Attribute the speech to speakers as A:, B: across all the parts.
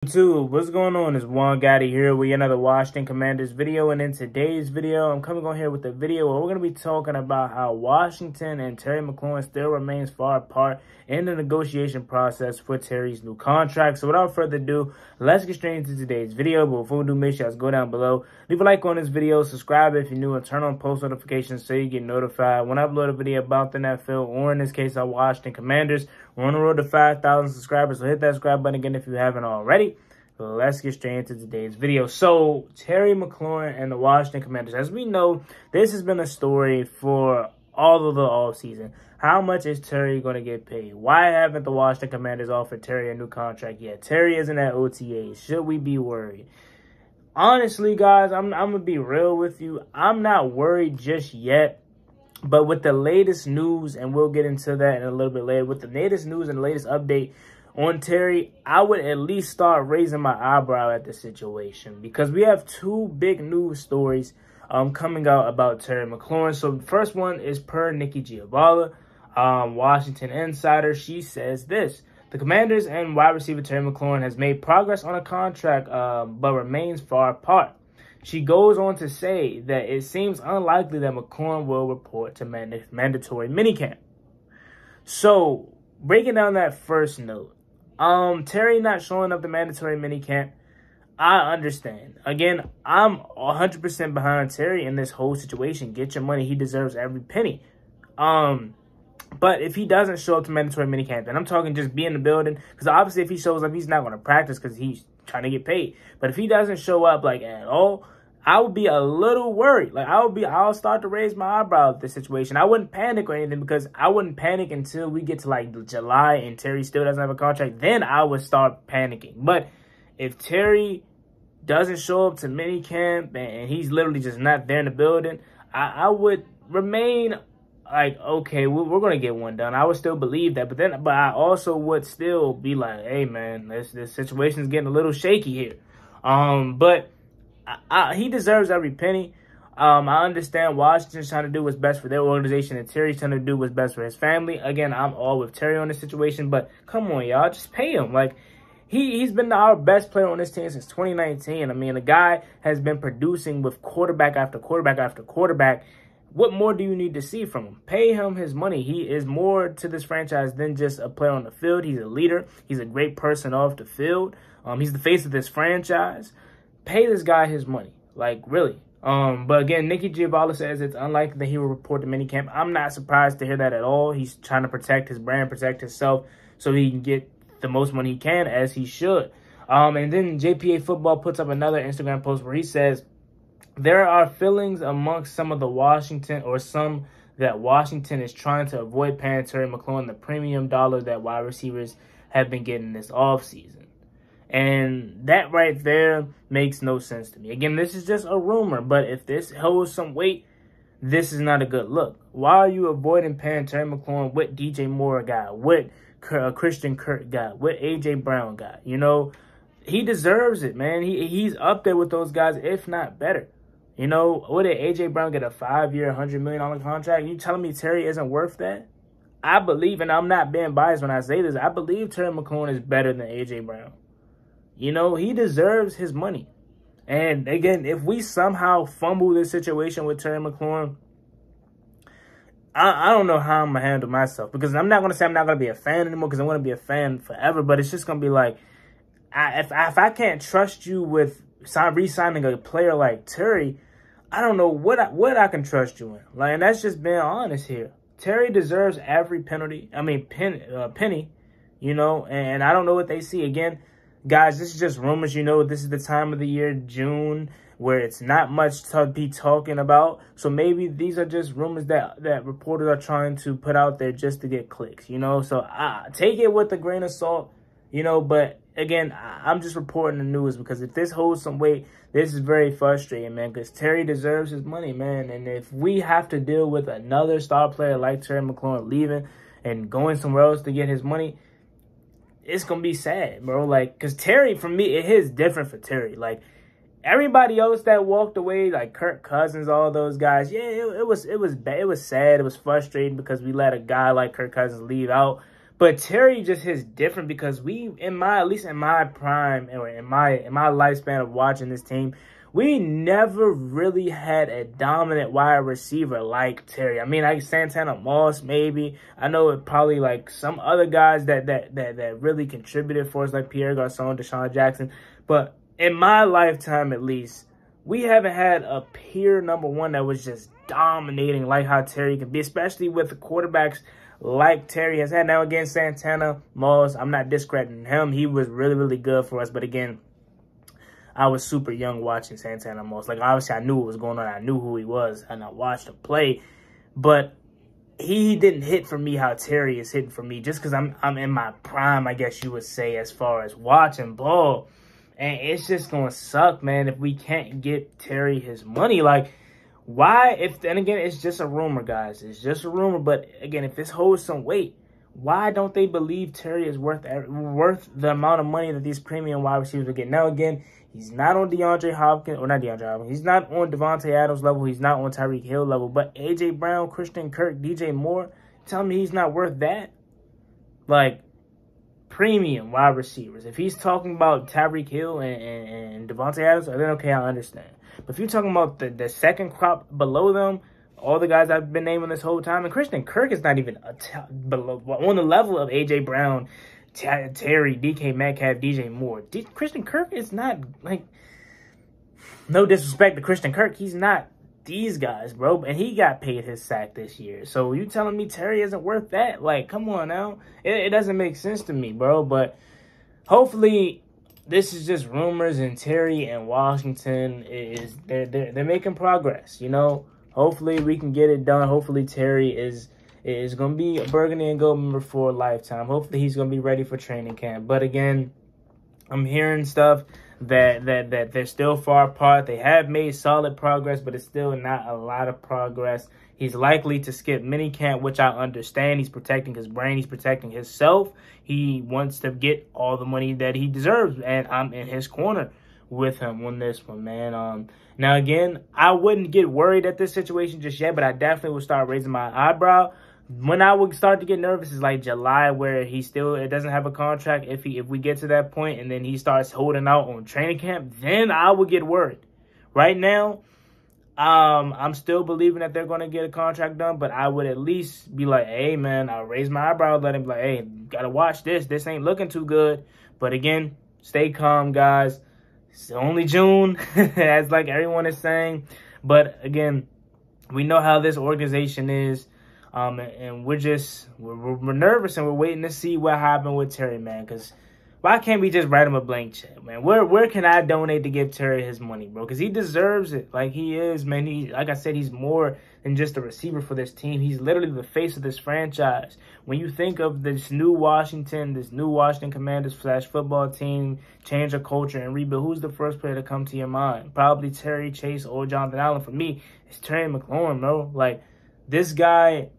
A: YouTube, what's going on? It's Juan Gotti here with another Washington Commanders video, and in today's video, I'm coming on here with a video where we're going to be talking about how Washington and Terry McLaurin still remains far apart in the negotiation process for Terry's new contract. So without further ado, let's get straight into today's video. But before we do, make sure you guys go down below, leave a like on this video, subscribe if you're new, and turn on post notifications so you get notified when I upload a video about the NFL, or in this case, our Washington Commanders. We're on the road to 5,000 subscribers, so hit that subscribe button again if you haven't already. Let's get straight into today's video. So, Terry McLaurin and the Washington Commanders. As we know, this has been a story for all of the offseason. How much is Terry going to get paid? Why haven't the Washington Commanders offered Terry a new contract yet? Terry isn't at OTA. Should we be worried? Honestly, guys, I'm going to be real with you. I'm not worried just yet. But with the latest news, and we'll get into that in a little bit later, with the latest news and the latest update on Terry, I would at least start raising my eyebrow at the situation, because we have two big news stories coming out about Terry McLaurin. So the first one is per Nikki Giovanni, Washington Insider. She says this: the Commanders and wide receiver Terry McLaurin has made progress on a contract, but remains far apart. She goes on to say that it seems unlikely that McLaurin will report to mandatory minicamp. So, breaking down that first note, Terry not showing up to mandatory minicamp, I understand. Again, I'm 100% behind Terry in this whole situation. Get your money. He deserves every penny. But if he doesn't show up to mandatory minicamp, and I'm talking just be in the building, because obviously if he shows up, he's not going to practice because he's trying to get paid. But if he doesn't show up like at all, I would be a little worried. Like I'll start to raise my eyebrow at this situation. I wouldn't panic or anything, because I wouldn't panic until we get to like July and Terry still doesn't have a contract. Then I would start panicking. But if Terry doesn't show up to minicamp and he's literally just not there in the building, I would remain like, okay, we're going to get one done. I would still believe that. But I also would still be like, hey, man, this situation is getting a little shaky here. But he deserves every penny. I understand Washington's trying to do what's best for their organization, and Terry's trying to do what's best for his family. Again, I'm all with Terry on this situation, but come on, y'all, just pay him. Like, he's been our best player on this team since 2019. I mean, the guy has been producing with quarterback after quarterback after quarterback. What more do you need to see from him? Pay him his money. He is more to this franchise than just a player on the field. He's a leader. He's a great person off the field. He's the face of this franchise. Pay this guy his money. Like, really. But again, Nikki Giovanni says it's unlikely that he will report to minicamp. I'm not surprised to hear that at all. He's trying to protect his brand, protect himself, so he can get the most money he can, as he should. And then JPA Football puts up another Instagram post where he says, there are feelings amongst some of the Washington, or some that Washington is trying to avoid paying Terry McLaurin the premium dollar that wide receivers have been getting this offseason. And that right there makes no sense to me. Again, this is just a rumor, but if this holds some weight, this is not a good look. Why are you avoiding paying Terry McLaurin what DJ Moore got, what Christian Kirk got, what A.J. Brown got? You know, he deserves it, man. He's up there with those guys, if not better. You know, what did A.J. Brown get, a 5-year, $100 million contract? You telling me Terry isn't worth that? I believe, and I'm not being biased when I say this, I believe Terry McLaurin is better than A.J. Brown. You know, he deserves his money. And again, if we somehow fumble this situation with Terry McLaurin, I don't know how I'm going to handle myself. Because I'm not going to say I'm not going to be a fan anymore, because I'm going to be a fan forever. But it's just going to be like, if I can't trust you with re-signing a player like Terry, I don't know what I can trust you in. Like, and that's just being honest here. Terry deserves every penny, you know, and I don't know what they see. Again, guys, this is just rumors. You know, this is the time of the year, June, where it's not much to be talking about. So maybe these are just rumors that reporters are trying to put out there just to get clicks, you know. So take it with a grain of salt, you know, but again, I'm just reporting the news, because if this holds some weight, this is very frustrating, man, because Terry deserves his money, man. And if we have to deal with another star player like Terry McLaurin leaving and going somewhere else to get his money, it's going to be sad, bro. Like, because Terry, for me, it is different for Terry. Like, everybody else that walked away, like Kirk Cousins, all those guys, yeah, it was bad. It was sad. It was frustrating because we let a guy like Kirk Cousins leave out. But Terry just hits different because at least in my prime, or in my lifespan of watching this team, we never really had a dominant wide receiver like Terry. I mean, like Santana Moss, maybe. I know it probably like some other guys that really contributed for us, like Pierre Garçon, Deshaun Jackson. But in my lifetime, at least, we haven't had a peer number one that was just dominating like how Terry can be, especially with the quarterbacks like Terry has had. Now, again, Santana Moss, I'm not discrediting him. He was really, really good for us. But, again, I was super young watching Santana Moss. Like, obviously, I knew what was going on. I knew who he was, and I watched him play. But he didn't hit for me how Terry is hitting for me, just because I'm in my prime, I guess you would say, as far as watching ball. And it's just going to suck, man, if we can't get Terry his money. Like, why? And again, it's just a rumor, guys. It's just a rumor. But again, if this holds some weight, why don't they believe Terry is worth the amount of money that these premium wide receivers are getting? Now, again, he's not on DeAndre Hopkins, or not DeAndre Hopkins. He's not on Devontae Adams level. He's not on Tyreek Hill level. But A.J. Brown, Christian Kirk, DJ Moore, tell me he's not worth that? Like, premium wide receivers. If he's talking about Tyreek Hill and Devontae Adams, then okay, I understand. But if you're talking about the second crop below them, all the guys I've been naming this whole time, and Christian Kirk is not even below, on the level of A.J. Brown, Terry, DK Metcalf, DJ Moore. Christian Kirk is not, like, no disrespect to Christian Kirk, he's not these guys, bro. And he got paid his sack this year. So you telling me Terry isn't worth that? Like, come on now. It doesn't make sense to me, bro. But hopefully this is just rumors, and Terry and Washington they're making progress, you know. Hopefully we can get it done. Hopefully Terry is going to be a Burgundy and Gold member for a lifetime. Hopefully he's going to be ready for training camp. But again, I'm hearing stuff that they're still far apart. They have made solid progress, but it's still not a lot of progress. He's likely to skip minicamp, which I understand. He's protecting his brain. He's protecting himself. He wants to get all the money that he deserves, and I'm in his corner with him on this one, man. Now, again, I wouldn't get worried at this situation just yet, but I definitely would start raising my eyebrow. When I would start to get nervous is like July, where it doesn't have a contract. If we get to that point and then he starts holding out on training camp, then I would get worried. Right now, I'm still believing that they're going to get a contract done, but I would at least be like, hey, man, I'll raise my eyebrow, let him be like, hey, got to watch this. This ain't looking too good. But again, stay calm, guys. It's only June, as like everyone is saying. But again, we know how this organization is. And we're nervous, and we're waiting to see what happened with Terry, man. Because why can't we just write him a blank check, man? Where can I donate to give Terry his money, bro? Because he deserves it. Like, he is, man. Like I said, he's more than just a receiver for this team. He's literally the face of this franchise. When you think of this new Washington Commanders / football team, change of culture and rebuild, who's the first player to come to your mind? Probably Terry, Chase, or Jonathan Allen. For me, it's Terry McLaurin, bro. Like, this guy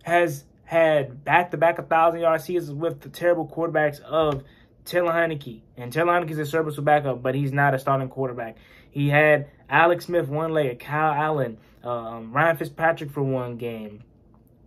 A: has had back-to-back 1,000-yard seasons with the terrible quarterbacks of Taylor Heineke. And Taylor Heineke's a serviceable backup, but he's not a starting quarterback. He had Alex Smith one leg, Kyle Allen, Ryan Fitzpatrick for one game.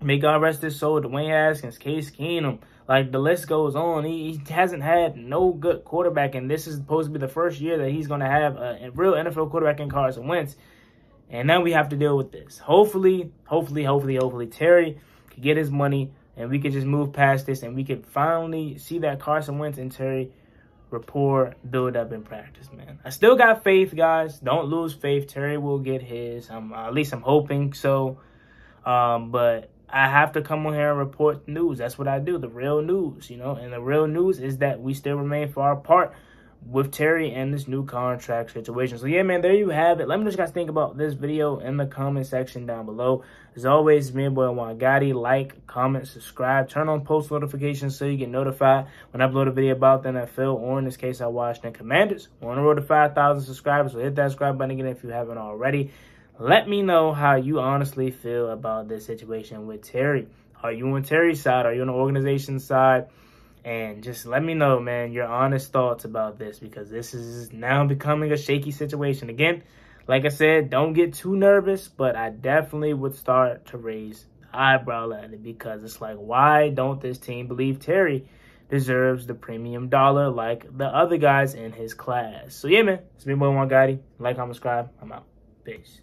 A: May God rest his soul, Dwayne Haskins, Case Keenum. Like, the list goes on. He hasn't had no good quarterback, and this is supposed to be the first year that he's going to have a real NFL quarterback in Carson Wentz. And now we have to deal with this. Hopefully, Terry could get his money, and we could just move past this, and we could finally see that Carson Wentz and Terry rapport build up in practice, man. I still got faith, guys. Don't lose faith. Terry will get his. At least I'm hoping so. But I have to come on here and report the news. That's what I do, the real news, you know. And the real news is that we still remain far apart with Terry and this new contract situation. So, yeah, man, there you have it. Let me know what you guys think about this video in the comment section down below. As always, it's me, boy, Juan Gotti. Like, comment, subscribe, turn on post notifications so you get notified when I upload a video about the NFL, or in this case, our Washington Commanders. We're on the road to 5,000 subscribers, so hit that subscribe button again if you haven't already. Let me know how you honestly feel about this situation with Terry. Are you on Terry's side? Are you on the organization's side? And just let me know, man, your honest thoughts about this, because this is now becoming a shaky situation. Again, like I said, don't get too nervous, but I definitely would start to raise eyebrow at it, because it's like, why don't this team believe Terry deserves the premium dollar like the other guys in his class? So yeah, man, it's been boy Juan Gotti. Like, comment, subscribe. I'm out. Peace.